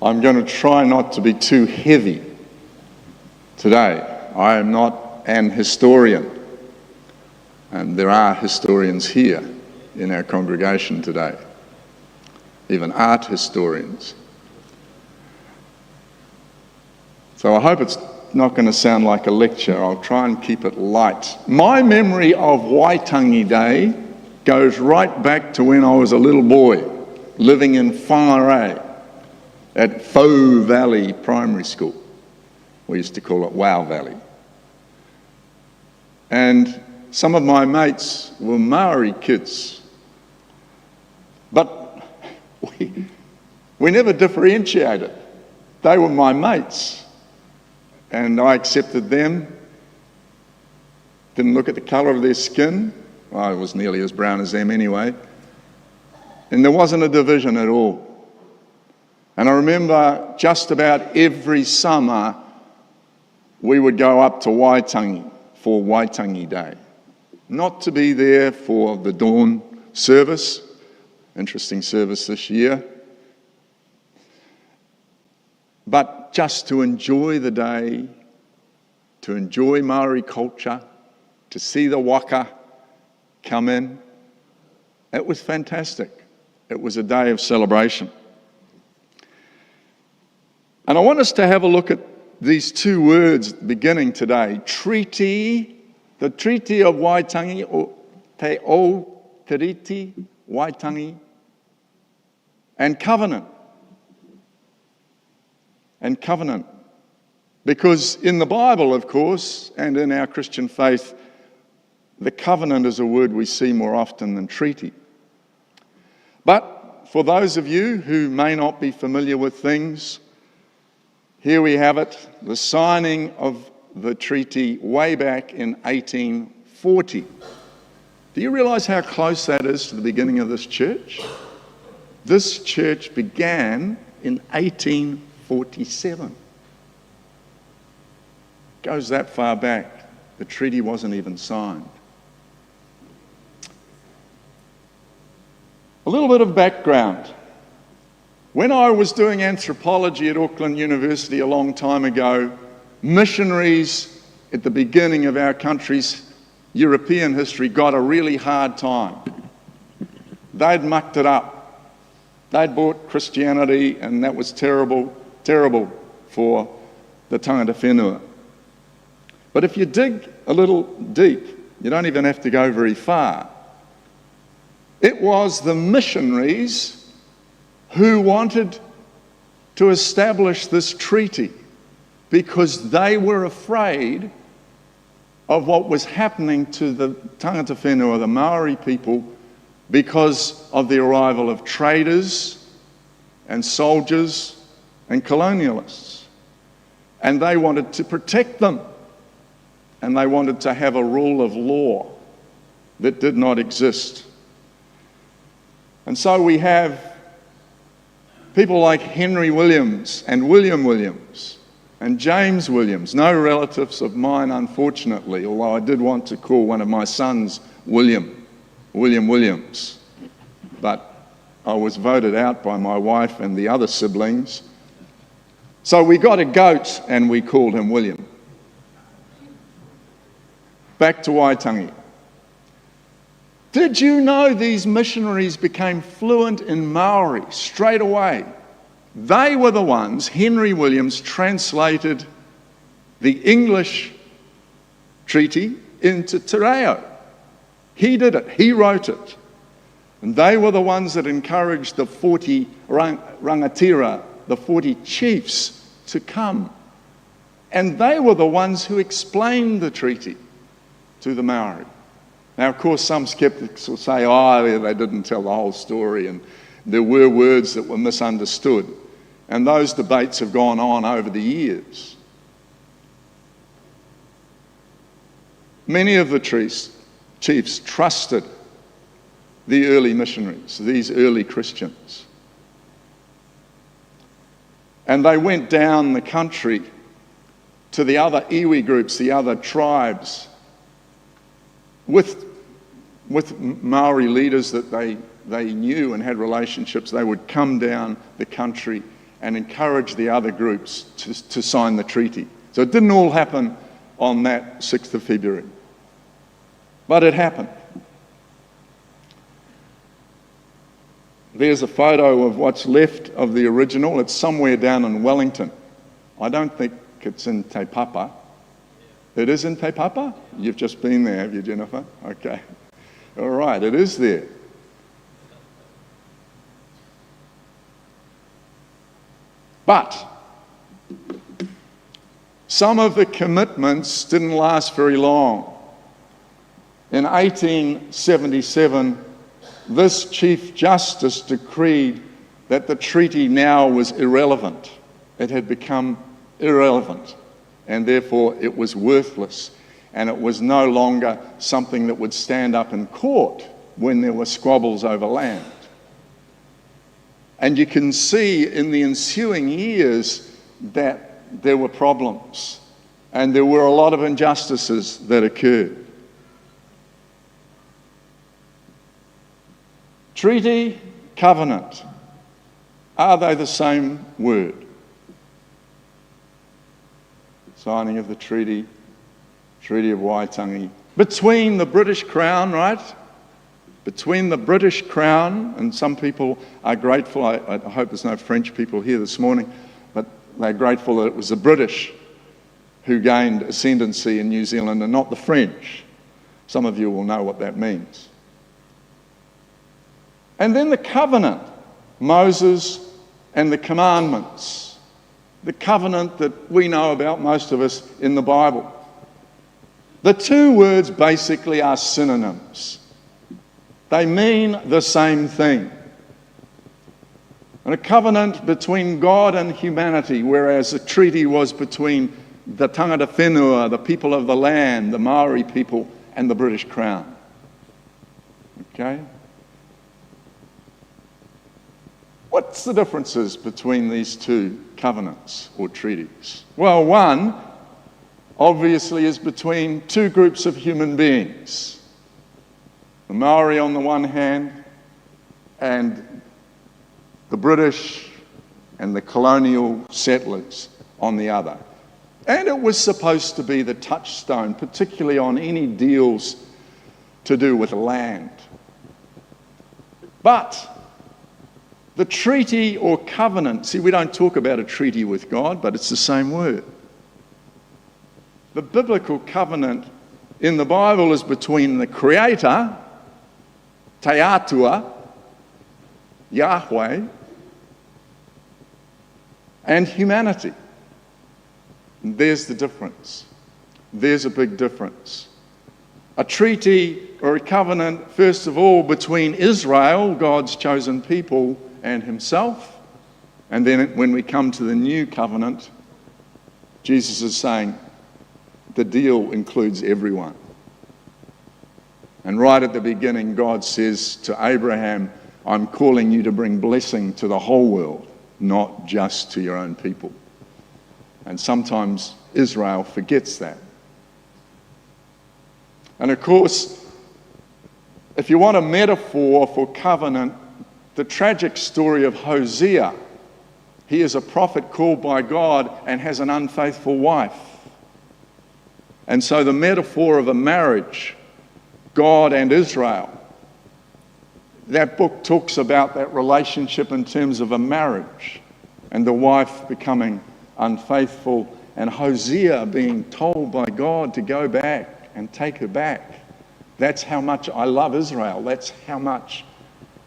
I'm going to try not to be too heavy today. I am not an historian, and there are historians here in our congregation today, even art historians. So I hope it's not going to sound like a lecture. I'll try and keep it light. My memory of Waitangi Day goes right back to when I was a little boy living in Whangarei at Faux Valley Primary School. We used to call it Wow Valley. And some of my mates were Maori kids, but we never differentiated. They were my mates, and I accepted them. Didn't look at the colour of their skin. Well, I was nearly as brown as them anyway. And there wasn't a division at all. And I remember just about every summer we would go up to Waitangi for Waitangi Day. Not to be there for the dawn service, interesting service this year, but just to enjoy the day, to enjoy Maori culture, to see the waka come in. It was fantastic. It was a day of celebration. And I want us to have a look at these two words beginning today. Treaty, the Treaty of Waitangi, or Te O Treaty Waitangi, and covenant. And covenant. Because in the Bible, of course, and in our Christian faith, the covenant is a word we see more often than treaty. But for those of you who may not be familiar with things, here we have it, the signing of the treaty way back in 1840. Do you realise how close that is to the beginning of this church? This church began in 1847. Goes that far back. The treaty wasn't even signed. A little bit of background. When I was doing anthropology at Auckland University a long time ago, missionaries at the beginning of our country's European history got a really hard time. They'd mucked it up. They'd brought Christianity, and that was terrible for the tangata whenua. But if you dig a little deep, you don't even have to go very far. It was the missionaries who wanted to establish this treaty because they were afraid of what was happening to the tangata whenua, the Maori people, because of the arrival of traders and soldiers and colonialists. And they wanted to protect them. And they wanted to have a rule of law that did not exist. And so we have people like Henry Williams and William Williams and James Williams, no relatives of mine, unfortunately, although I did want to call one of my sons William Williams. But I was voted out by my wife and the other siblings. So we got a goat and we called him William. Back to Waitangi. Did you know these missionaries became fluent in Maori straight away? They were the ones, Henry Williams translated the English treaty into Te Reo. He did it, he wrote it. And they were the ones that encouraged the 40 rangatira, the 40 chiefs, to come. And they were the ones who explained the treaty to the Maori. Now, of course, some skeptics will say, they didn't tell the whole story, and there were words that were misunderstood. And those debates have gone on over the years. Many of the chiefs trusted the early missionaries, these early Christians. And they went down the country to the other iwi groups, the other tribes, with Maori leaders that they knew and had relationships. They would come down the country and encourage the other groups to sign the treaty. So it didn't all happen on that 6th of February, but it happened. There's a photo of what's left of the original. It's somewhere down in Wellington. I don't think it's in Te Papa. It is in Te Papa? You've just been there, have you, Jennifer? Okay. All right, it is there. But some of the commitments didn't last very long. In 1877, this Chief Justice decreed that the treaty now was irrelevant. It had become irrelevant, and therefore it was worthless, and it was no longer something that would stand up in court when there were squabbles over land. And you can see in the ensuing years that there were problems, and there were a lot of injustices that occurred. Treaty, covenant, are they the same word? Signing of the treaty, Treaty of Waitangi, between the British Crown, right? Between the British Crown, and some people are grateful, I hope there's no French people here this morning, but they're grateful that it was the British who gained ascendancy in New Zealand and not the French. Some of you will know what that means. And then the covenant, Moses and the commandments, the covenant that we know about, most of us, in the Bible. The two words basically are synonyms. They mean the same thing. And a covenant between God and humanity, whereas a treaty was between the tangata whenua, the people of the land, the Maori people, and the British Crown. Okay? What's the differences between these two covenants or treaties? Well, one, obviously, is between two groups of human beings. The Maori on the one hand, and the British and the colonial settlers on the other. And it was supposed to be the touchstone, particularly on any deals to do with land. But the treaty or covenant, see, we don't talk about a treaty with God, but it's the same word. The biblical covenant in the Bible is between the Creator, Te Atua, Yahweh, and humanity. And there's the difference. There's a big difference. A treaty or a covenant, first of all, between Israel, God's chosen people, and himself. And then when we come to the new covenant, Jesus is saying the deal includes everyone. And right at the beginning, God says to Abraham, I'm calling you to bring blessing to the whole world, not just to your own people. And sometimes Israel forgets that. And of course, if you want a metaphor for covenant, the tragic story of Hosea. He is a prophet called by God and has an unfaithful wife. And so the metaphor of a marriage, God and Israel, that book talks about that relationship in terms of a marriage and the wife becoming unfaithful and Hosea being told by God to go back and take her back. That's how much I love Israel. That's how much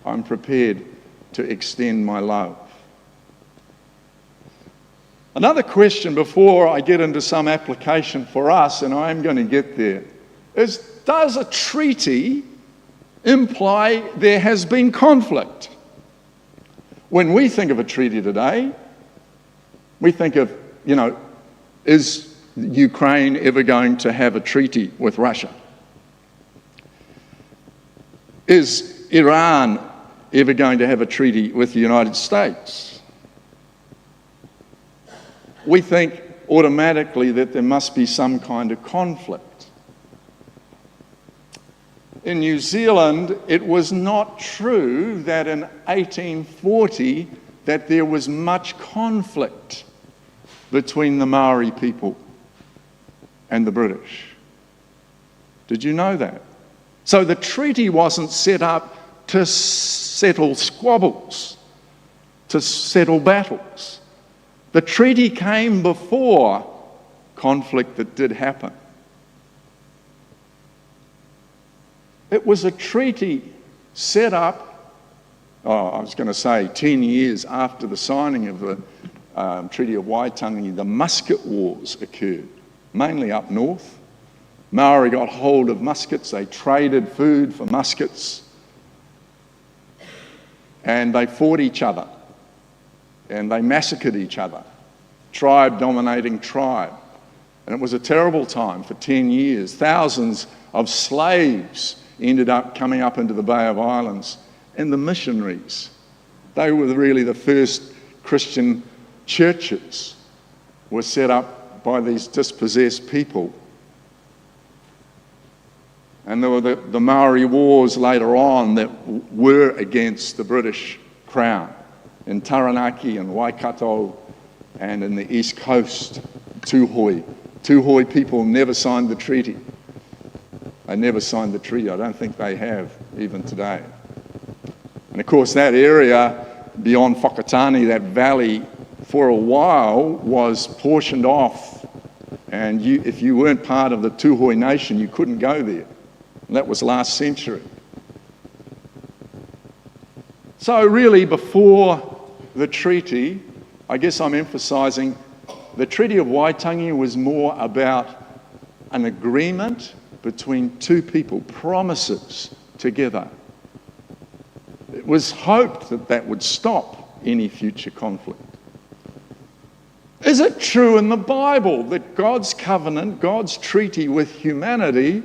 I'm prepared to extend my love. Another question before I get into some application for us, and I am going to get there, is does a treaty imply there has been conflict? When we think of a treaty today, we think of, is Ukraine ever going to have a treaty with Russia? Is Iran ever going to have a treaty with the United States? We think automatically that there must be some kind of conflict. In New Zealand, it was not true that in 1840 that there was much conflict between the Maori people and the British. Did you know that? So the treaty wasn't set up to settle squabbles, to settle battles. The treaty came before conflict that did happen. It was a treaty set up, I was going to say 10 years after the signing of the Treaty of Waitangi. The musket wars occurred, mainly up north. Maori got hold of muskets, they traded food for muskets, and they fought each other, and they massacred each other, tribe dominating tribe. And it was a terrible time for 10 years. Thousands of slaves ended up coming up into the Bay of Islands. And the missionaries, they were really the first Christian churches, were set up by these dispossessed people. And there were the Maori wars later on that were against the British Crown in Taranaki and Waikato and in the East Coast, Tūhoe. Tūhoe people never signed the treaty. They never signed the treaty. I don't think they have, even today. And of course, that area beyond Whakatane, that valley, for a while was portioned off. And if you weren't part of the Tūhoe nation, you couldn't go there. And that was last century. So really, before the treaty, I guess I'm emphasising the Treaty of Waitangi was more about an agreement between two people, promises together. It was hoped that that would stop any future conflict. Is it true in the Bible that God's covenant, God's treaty with humanity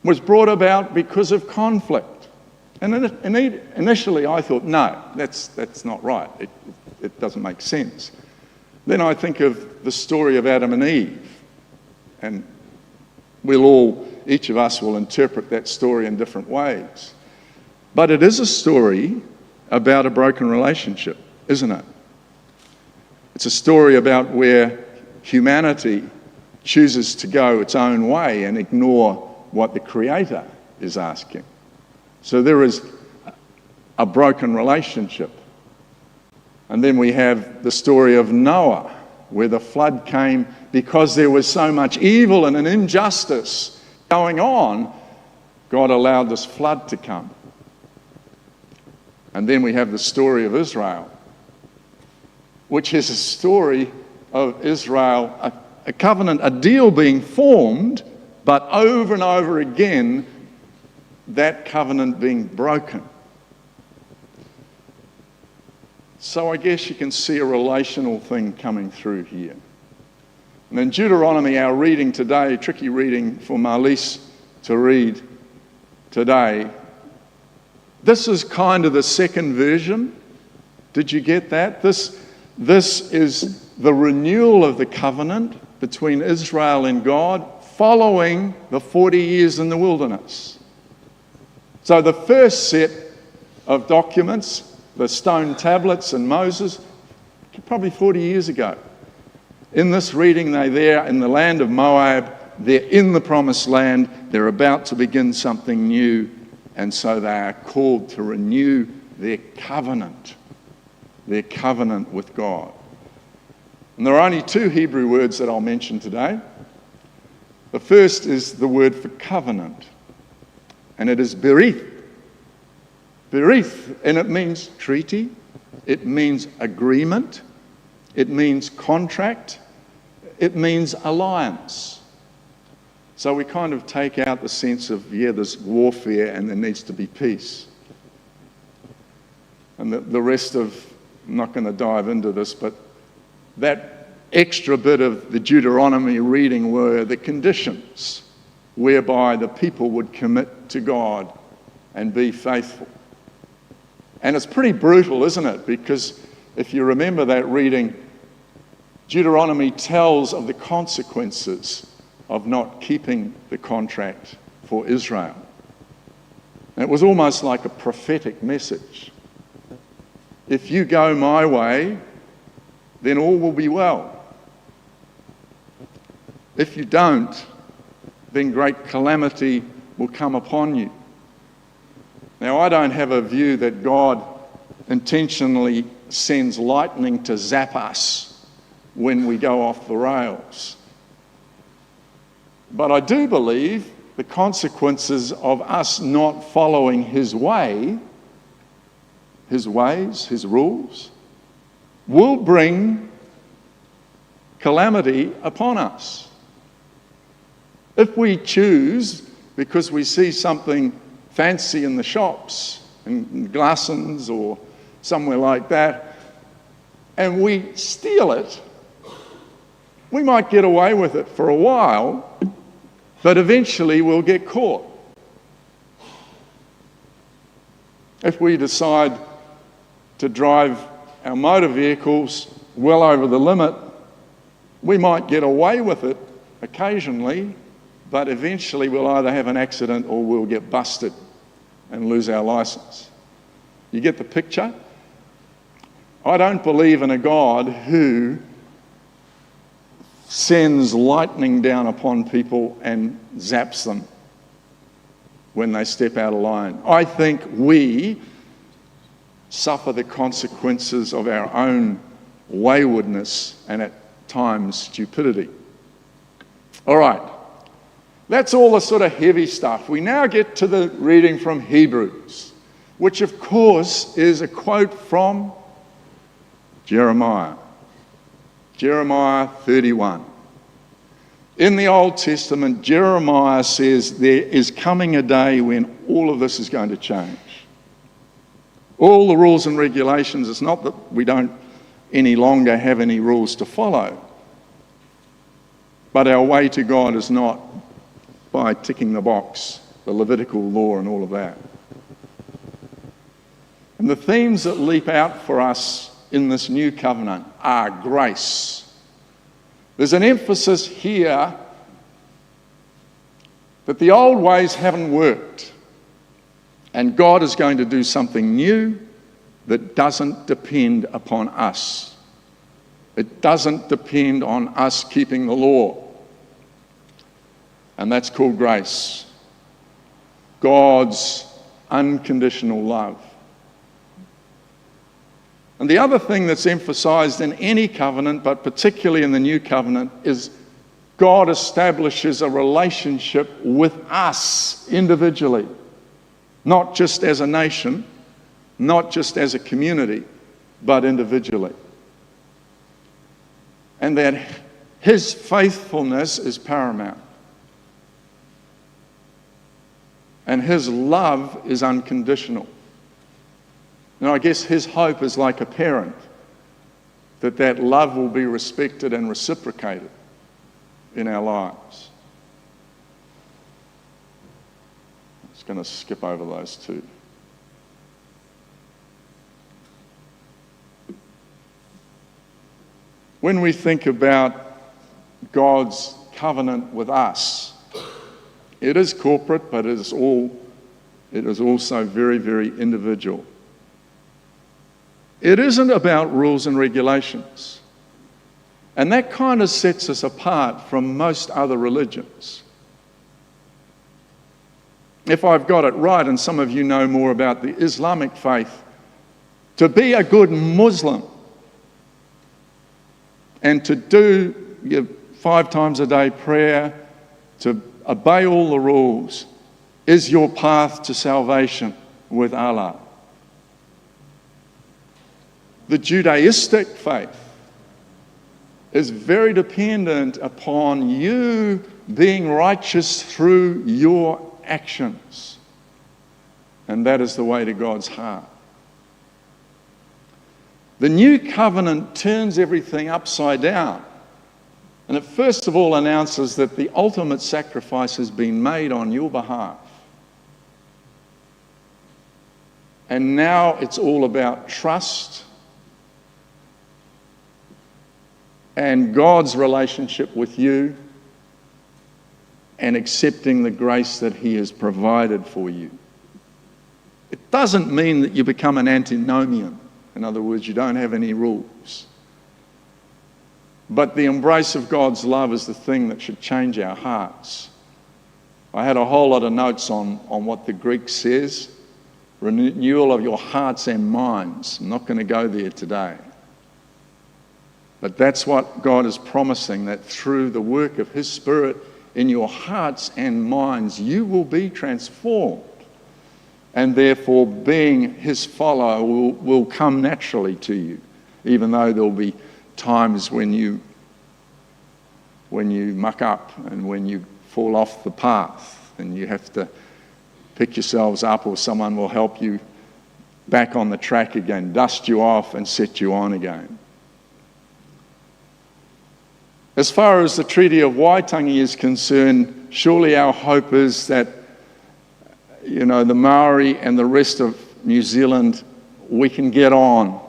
was brought about because of conflict? And initially I thought, no, that's not right. It doesn't make sense. Then I think of the story of Adam and Eve, and each of us will interpret that story in different ways. But it is a story about a broken relationship, isn't it? It's a story about where humanity chooses to go its own way and ignore what the Creator is asking. So there is a broken relationship. And then we have the story of Noah, where the flood came because there was so much evil and an injustice going on. God allowed this flood to come. And then we have the story of Israel, which is a story of Israel, a covenant, a deal being formed, but over and over again, that covenant being broken. So I guess you can see a relational thing coming through here. And in Deuteronomy, our reading today, tricky reading for Marlies to read today, this is kind of the second version. Did you get that? This is the renewal of the covenant between Israel and God following the 40 years in the wilderness. So the first set of documents, the stone tablets and Moses, probably 40 years ago. In this reading, they're there in the land of Moab, they're in the promised land, they're about to begin something new, and so they are called to renew their covenant with God. And there are only two Hebrew words that I'll mention today. The first is the word for covenant, and it is berith. Berith, and it means treaty, it means agreement, it means contract, it means alliance. So we kind of take out the sense of, there's warfare and there needs to be peace. And the rest of, I'm not going to dive into this, but that extra bit of the Deuteronomy reading were the conditions whereby the people would commit to God and be faithful. And it's pretty brutal, isn't it? Because if you remember that reading, Deuteronomy tells of the consequences of not keeping the contract for Israel. And it was almost like a prophetic message. if you go my way, then all will be well. If you don't, then great calamity will come upon you. Now, I don't have a view that God intentionally sends lightning to zap us when we go off the rails. But I do believe the consequences of us not following his way, his ways, his rules, will bring calamity upon us. If we choose, because we see something fancy in the shops, in Glassons or somewhere like that, and we steal it, we might get away with it for a while, but eventually we'll get caught. If we decide to drive our motor vehicles well over the limit, we might get away with it occasionally, but eventually we'll either have an accident or we'll get busted and lose our license. You get the picture? I don't believe in a God who sends lightning down upon people and zaps them when they step out of line. I think we suffer the consequences of our own waywardness and at times stupidity. All right, that's all the sort of heavy stuff. We now get to the reading from Hebrews, which of course is a quote from Jeremiah 31. In the Old Testament, Jeremiah says there is coming a day when all of this is going to change. All the rules and regulations, it's not that we don't any longer have any rules to follow, but our way to God is not by ticking the box, the Levitical law and all of that. And the themes that leap out for us in this new covenant are grace. There's an emphasis here that the old ways haven't worked, and God is going to do something new that doesn't depend upon us. It doesn't depend on us keeping the law. And that's called grace. God's unconditional love. And the other thing that's emphasized in any covenant, but particularly in the new covenant, is God establishes a relationship with us individually, not just as a nation, not just as a community, but individually. And that his faithfulness is paramount. And his love is unconditional. And I guess his hope is like a parent, that love will be respected and reciprocated in our lives. I'm just going to skip over those two. When we think about God's covenant with us, it is corporate, but it is also very, very individual. It isn't about rules and regulations. And that kind of sets us apart from most other religions. If I've got it right, and some of you know more about the Islamic faith, to be a good Muslim and to do your 5 times a day prayer, to obey all the rules, is your path to salvation with Allah. The Judaistic faith is very dependent upon you being righteous through your actions. And that is the way to God's heart. The new covenant turns everything upside down. And it first of all announces that the ultimate sacrifice has been made on your behalf. And now it's all about trust and God's relationship with you and accepting the grace that he has provided for you. It doesn't mean that you become an antinomian. In other words, you don't have any rules. But the embrace of God's love is the thing that should change our hearts. I had a whole lot of notes on what the Greek says. Renewal of your hearts and minds. I'm not going to go there today. But that's what God is promising, that through the work of His Spirit in your hearts and minds, you will be transformed. And therefore, being His follower will come naturally to you, even though there'll be times when you muck up and when you fall off the path and you have to pick yourselves up, or someone will help you back on the track again, dust you off and set you on again. As far as the Treaty of Waitangi is concerned, surely our hope is that, the Maori and the rest of New Zealand, we can get on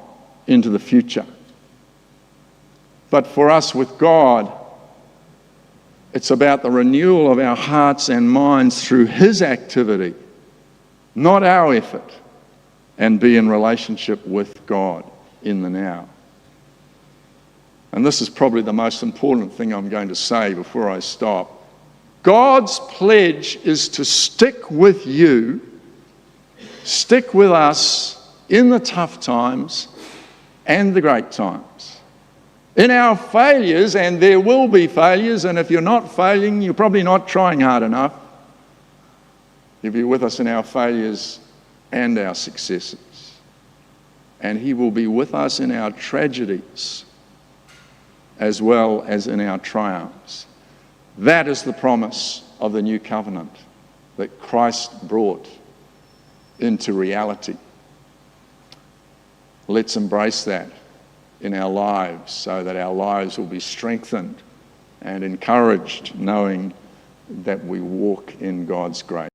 into the future. But for us with God, it's about the renewal of our hearts and minds through His activity, not our effort, and be in relationship with God in the now. And this is probably the most important thing I'm going to say before I stop. God's pledge is to stick with you, stick with us in the tough times and the great times. In our failures, and there will be failures, and if you're not failing, you're probably not trying hard enough. He'll be with us in our failures and our successes. And He will be with us in our tragedies as well as in our triumphs. That is the promise of the new covenant that Christ brought into reality. Let's embrace that in our lives so that our lives will be strengthened and encouraged, knowing that we walk in God's grace.